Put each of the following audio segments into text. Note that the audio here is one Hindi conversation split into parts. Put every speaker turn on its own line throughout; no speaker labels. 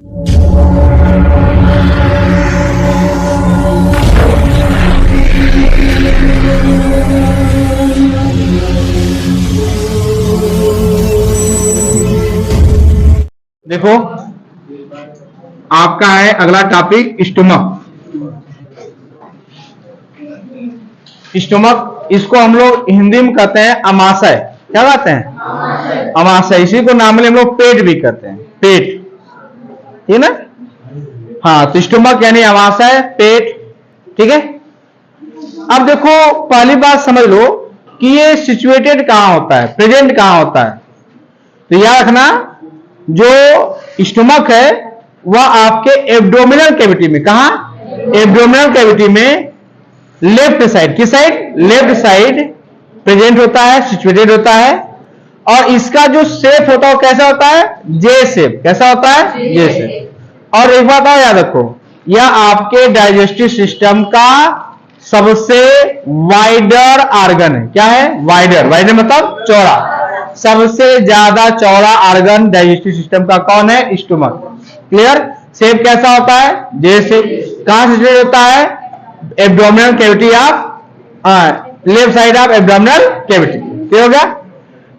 देखो, आपका है अगला टॉपिक स्टमक। स्टमक, इसको हम लोग हिंदी में कहते हैं अमाशय। क्या कहते हैं? अमाशय। इसी को नॉर्मली हम लोग पेट भी कहते हैं, पेट, ठीक है ना? हाँ, तो स्टमक यानी अमाशय, पेट, ठीक है। अब देखो, पहली बात समझ लो कि ये सिचुएटेड कहां होता है, प्रेजेंट कहां होता है। तो याद रखना, जो स्टमक है वह आपके एब्डोमिनल कैविटी में, कहां? एब्डोमिनल कैविटी में लेफ्ट साइड। किस साइड? लेफ्ट साइड प्रेजेंट होता है, सिचुएटेड होता है। और इसका जो शेप होता है वो कैसा होता है? जे शेप। कैसा होता है? जे शेप। और एक बात और याद रखो, यह आपके डाइजेस्टिव सिस्टम का सबसे वाइडर ऑर्गन है। क्या है? वाइडर। वाइडर मतलब चौड़ा। सबसे ज्यादा चौड़ा ऑर्गन डाइजेस्टिव सिस्टम का कौन है? स्टमक। क्लियर? शेप कैसा होता है? जे शेप। कहां से सिचुएट होता है? Abdominal cavity of left side of abdominal cavity. Clear हो गया?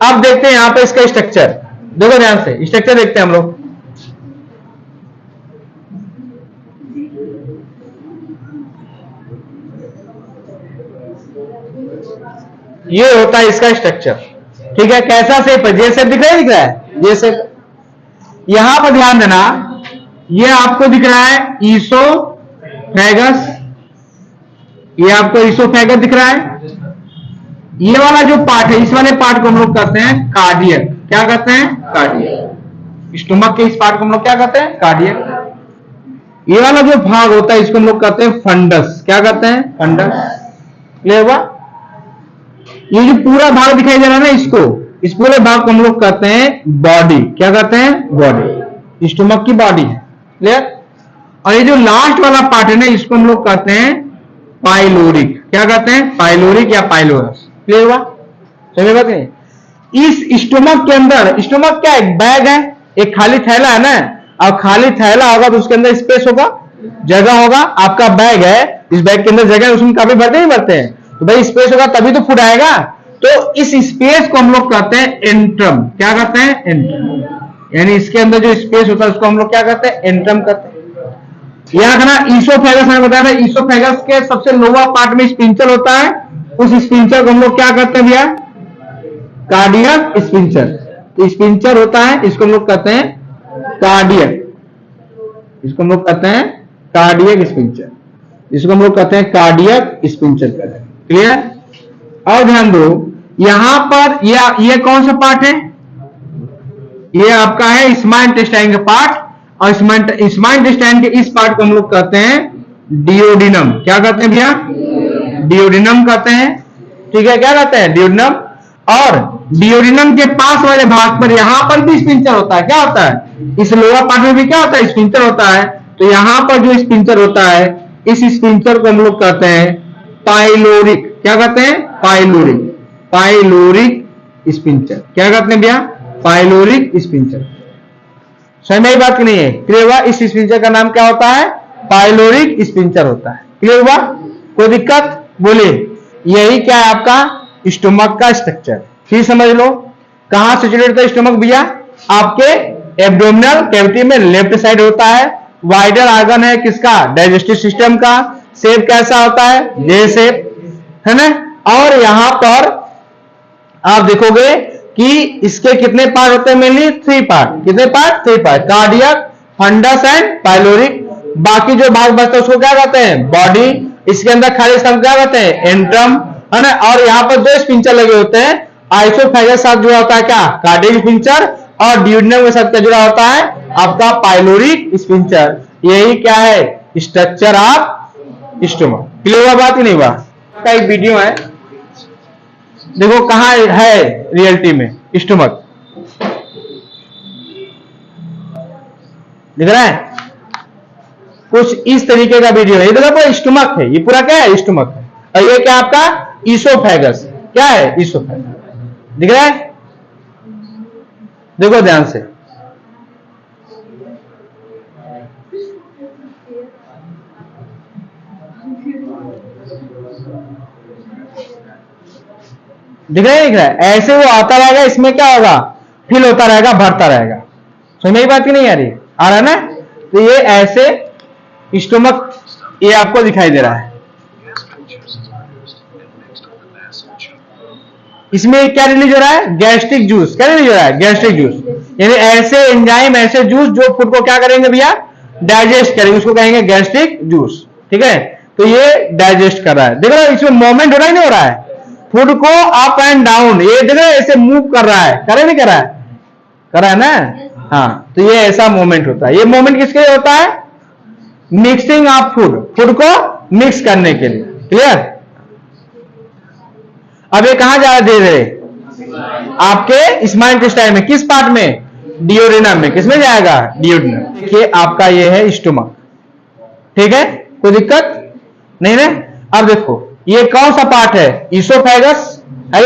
अब देखते हैं यहां पे इसका स्ट्रक्चर। देखो ध्यान से, स्ट्रक्चर देखते हैं हम लोग। ये होता है इसका स्ट्रक्चर, ठीक है। कैसा शेप है? जे शेप दिख रहा है, दिख रहा है जे शेप। यहां पर ध्यान देना, ये आपको दिख रहा है ईसोफेगस। ये आपको ईसोफेगस दिख रहा है। ये वाला जो पार्ट है, इस वाले पार्ट को हम लोग कहते हैं कार्डियक। क्या कहते हैं? कार्डियक। स्टमक के इस पार्ट को हम लोग क्या कहते हैं? कार्डियक। ये वाला जो भाग होता है इसको हम लोग कहते हैं फंडस। क्या कहते हैं? फंडस। क्लियर हुआ? ये जो पूरा भाग दिखाई दे रहा है ना, इसको, इस पूरे भाग को हम लोग कहते हैं बॉडी। क्या कहते हैं? बॉडी। स्टमक की बॉडी है। क्लियर? और ये जो लास्ट वाला पार्ट है ना, इसको हम लोग कहते हैं पाइलोरिक। क्या कहते हैं? पाइलोरिक या पाइलोरस। क्लियर हुआ? समझ बात नहीं? इस स्टमक के अंदर, स्टमक क्या है? बैग है, एक खाली थैला है ना। और खाली थैला होगा तो उसके अंदर स्पेस होगा, जगह होगा। आपका बैग है, इस बैग के अंदर जगह है, उसमें काफी भरते ही भरते हैं। तो भाई स्पेस होगा तभी तो फूड आएगा। तो इस स्पेस को हम लोग कहते हैं एंट्रम। क्या कहते हैं? एंट्रम। यानी इसके अंदर जो स्पेस होता है उसको हम लोग क्या कहते हैं? एंट्रम कहते हैं। याद रखना, ईसोफेगस मैंने बताया था, ईसोफेगस के सबसे लोअर पार्ट में स्पिंचर होता है। उस स्पिंचर को हम लोग क्या कहते हैं भैया? Cardiac sphincter. तो स्पिंचर होता है, इसको हम लोग कहते हैं कार्डियक। इसको हम लोग कहते हैं कार्डियक स्पिंचर। इसको हम लोग कहते हैं कार्डियक स्पिंचर। क्लियर? और ध्यान दो, यहां पर ये कौन सा पार्ट है? ये आपका है स्मॉल इंटेस्टाइन का पार्ट। और स्मॉल इंटेस्टाइन के इस पार्ट को हम लोग कहते हैं डियोडिनम। क्या कहते हैं भैया? डियोडिनम कहते हैं। ठीक है? क्या कहते हैं? डियोडिनम। और डियोडिनम के पास वाले भाग पर यहां पर भी स्पिंचर होता है। क्या होता है? इस लोअर पार्ट में भी क्या होता है? स्पिंचर होता है। तो यहां पर जो स्पिंचर होता है, इस स्पिंचर को हम लोग कहते हैं पाइलोरिक। क्या कहते हैं? पाइलोरिक। Pyloric sphincter. क्या कहते हैं भैया? Pyloric sphincter. समझ में बात की नहीं है? क्लियर हुआ? इस स्पिंचर का नाम क्या होता है? पाइलोरिक स्पिंचर होता है। क्लियर हुआ? कोई दिक्कत? बोलिए। यही क्या है आपका स्टमक का स्ट्रक्चर। फिर समझ लो, कहां सिचुएटेड होता है स्टमक भैया? आपके एब्डोमिनल कैविटी में लेफ्ट साइड होता है। वाइडर ऑर्गन है किसका? डाइजेस्टिव सिस्टम का। शेप कैसा होता है? जे शेप, है ना। और यहां पर आप देखोगे कि इसके कितने पार्ट होते हैं? Mainly 3 part. कितने part? 3 part. Cardiac, fundus and pyloric. बाकी जो भाग बचता है उसको क्या कहते हैं? बॉडी। इसके अंदर खाली सब क्या कहते हैं? एंट्रम, है ना। और यहां पर 2 स्पिंचर लगे होते हैं। आइसोफेगस साथ जुड़ा होता है क्या? Cardiac sphincter. और डियोडिनम के साथ क्या जुड़ा होता है? आपका पाइलोरिक स्पिंचर। यही क्या है? Structure of stomach. क्लियर हुआ बात ही नहीं हुआ? का एक वीडियो है, देखो कहां है रियलिटी में स्टमक। दिख रहा है? कुछ इस तरीके का वीडियो है। ये देखो स्टमक है, ये पूरा क्या है? स्टमक है। और ये क्या आपका? ईसोफेगस। क्या है? ईसोफेगस। दिख रहा है? देखो ध्यान से, दिख रहा है, दिख रहा है, ऐसे वो आता रहेगा, इसमें क्या होगा, फिल होता रहेगा, भरता रहेगा। समझ में बात की नहीं आ रही, आ रहा है ना। तो ये ऐसे स्टोमक ये आपको दिखाई दे रहा है। इसमें क्या रिलीज हो रहा है, गैस्ट्रिक जूस। क्या रिलीज हो रहा है, गैस्ट्रिक जूस, यानी ऐसे एंजाइम, ऐसे जूस जो फूड को क्या करेंगे भैया, डाइजेस्ट करेंगे, उसको कहेंगे गैस्ट्रिक जूस। ठीक है, तो ये डाइजेस्ट कर रहा है। देखो इसमें मूवमेंट हो रहा है, नहीं हो रहा है, फूड को अप एंड डाउन, ये देखो ऐसे मूव कर रहा है, करे नहीं कर रहा है, कर रहा है ना। हाँ, तो ये ऐसा मूवमेंट होता है। ये मूवमेंट किसके लिए होता है, मिक्सिंग ऑफ फूड, फूड को मिक्स करने के लिए। क्लियर। अब ये कहां जा रहा है धीरे धीरे, आपके स्मॉल इंटेस्टाइन में, किस पार्ट में, डियोडेनम में। किसमें जाएगा, डियोडेनम। देखिए आपका ये है स्टोमक, ठीक है, कोई दिक्कत नहीं ना। अब देखो ये कौन सा पार्ट है, ईसोफेगस है।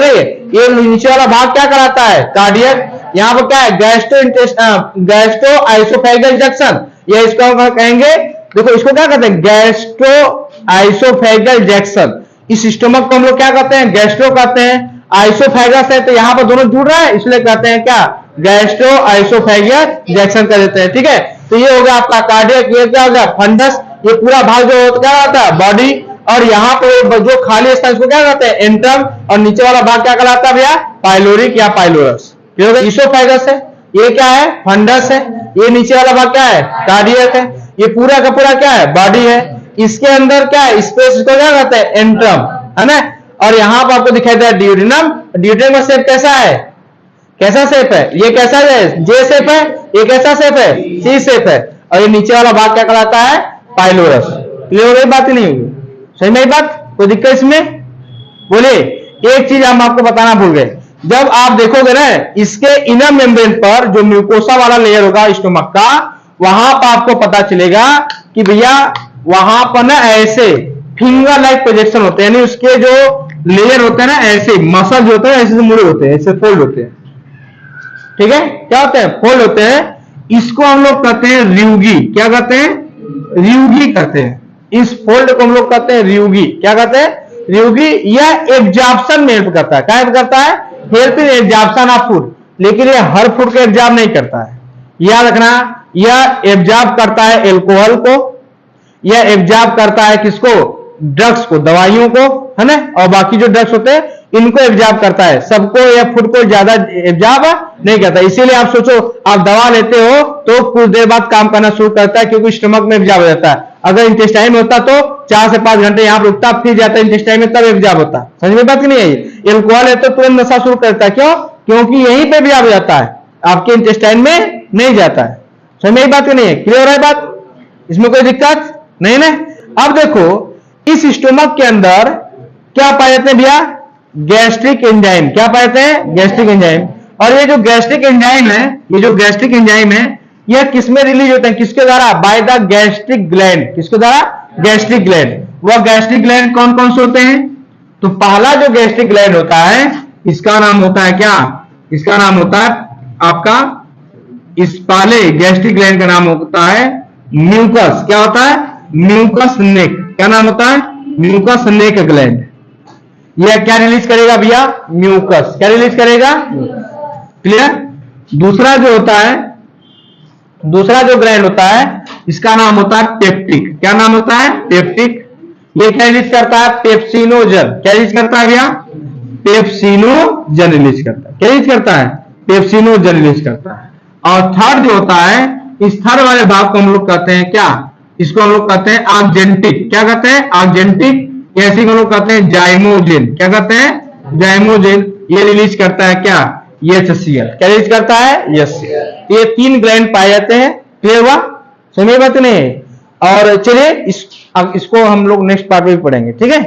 ये नीचे वाला भाग क्या कराता है, कार्डियक। यहां पर क्या है, गैस्ट्रो आइसोफेगल जंक्शन, ये इसको कहेंगे, देखो इसको क्या कहते हैं, गैस्ट्रो आइसोफेगल जंक्शन। इस स्टोमक को हम लोग क्या कहते हैं, गैस्ट्रो कहते हैं। आइसोफेगस है तो यहां पर दोनों जुड़ रहा है, इसलिए कहते हैं क्या, गैस्ट्रो आइसोफेगल जंक्शन कर देते हैं। ठीक है, तो ये हो गया आपका कार्डियक। ये क्या हो गया, फंडस। ये पूरा भाग जो क्या होता है, बॉडी। और यहाँ पे जो खाली स्थान इसको क्या कहते हैं, एंट्रम। और नीचे वाला भाग क्या कहलाता है भैया, पाइलोरिक या पाइलोरस। ईसोफेगस है, ये क्या है, फंडस है। ये नीचे वाला भाग क्या है, कार्डियक है। ये पूरा का पूरा क्या है, बॉडी है। इसके अंदर क्या है, स्पेस को क्या कहते हैं, एंट्रम, है ना। और यहां पर आपको दिखाई दे रहा है डियोडेनम। डियोडेनम का शेप कैसा है, कैसा शेप है, ये कैसा है, जे शेप है। ये कैसा शेप है, सी शेप है। और ये नीचे वाला भाग क्या कहलाता है, पाइलोरस। क्लियर हो गई बात, ही नहीं होगी, सही में बात, कोई दिक्कत इसमें। बोले एक चीज हम आपको बताना भूल गए, जब आप देखोगे ना इसके इनर मेम्ब्रेन पर जो म्यूकोसा वाला लेयर होगा स्टोमक का, वहां पर आपको पता चलेगा कि भैया वहां पर ना ऐसे फिंगर लाइक प्रोजेक्शन होते हैं, यानी उसके जो लेयर होते हैं ना, ऐसे मसल जो होते हैं ऐसे मुड़े होते हैं, ऐसे फोल्ड होते हैं। ठीक है, क्या होते हैं, फोल्ड होते हैं। इसको हम लोग कहते हैं रियुगी। क्या कहते हैं, रियुगी कहते हैं। इस फोल्ड को हम लोग कहते हैं रियुगी। क्या कहते हैं, रियुगी। यह एब्जॉर्प्शन में हेल्प करता है। क्या हेल्प करता है, help in absorption of food. लेकिन ये हर फूड को एब्जॉर्ब नहीं करता है, याद रखना। यह एब्जॉर्ब करता है एल्कोहल को, यह एब्जॉर्ब करता है किसको, ड्रग्स को, दवाइयों को, है ना। और बाकी जो ड्रग्स होते हैं इनको एब्जॉर्ब करता है, सबको या फूड को ज्यादा एब्जॉर्ब नहीं करता। इसीलिए आप सोचो, आप दवा लेते हो तो कुछ देर बाद काम करना शुरू करता है, क्योंकि स्टमक में एब्जॉर्ब हो जाता है। अगर इंटेस्टाइन में होता तो 4 से 5 घंटे यहां पर रुकता, फिर जाता इंटेस्टाइन में, तब एब्जॉर्ब होता। समझ में बात नहीं आई। एल्कोहल है तो तुरंत नशा शुरू करता है, क्यों, क्योंकि यहीं पे एब्जॉर्ब हो जाता है, आपके इंटेस्टाइन में नहीं जाता है। समझ में बात नहीं है, क्लियर हो रहा है बात, इसमें कोई दिक्कत नहीं ना। अब देखो इस स्टोमक के अंदर क्या पाए जाते हैं भैया, गैस्ट्रिक एंजाइम। क्या पाए जाते हैं, गैस्ट्रिक एंजाइम। और ये जो गैस्ट्रिक एंजाइम है, ये जो गैस्ट्रिक एंजाइम है, यह किसमें रिलीज होते हैं, किसके द्वारा, बाय द गैस्ट्रिक ग्लैंड। किसके द्वारा, गैस्ट्रिक ग्लैंड। वह गैस्ट्रिक ग्लैंड कौन कौन से होते हैं, तो पहला जो गैस्ट्रिक ग्लैंड होता है इसका नाम होता है क्या, इसका नाम होता है आपका, इस पहले गैस्ट्रिक ग्लैंड का नाम होता है म्यूकस। क्या होता है, म्यूकस नेक। क्या नाम होता है, म्यूकस नेक ग्लैंड। यह क्या रिलीज करेगा भैया, म्यूकस। क्या रिलीज करेगा, क्लियर। दूसरा जो होता है, दूसरा जो ग्लैंड होता है इसका नाम होता है पेप्टिक। क्या नाम होता है, पेप्टिक। ये क्या रिलीज करता है, पेप्सिनोजन। क्या रिलीज करता है भैया, पेप्सिनोजन रिलीज करता है। क्या रिलीज करता है, पेप्सिनोजन रिलीज करता है। और थर्ड जो होता है, इस थर्ड वाले भाग को हम लोग कहते हैं क्या, इसको हम लोग कहते हैं ऑक्जेंटिक। क्या कहते हैं, ऑक्जेंटिक। ऐसे हम लोग कहते हैं जाइमोजेन। क्या कहते हैं, जाइमोजेन। ये रिलीज करता है क्या, HCl। क्या रिलीज करता है, HCl। ये 3 ग्लैंड पाए जाते हैं। क्लियर हुआ, समझ बात नहीं। और चलिए इसको हम लोग नेक्स्ट पार्ट में भी पढ़ेंगे, ठीक है।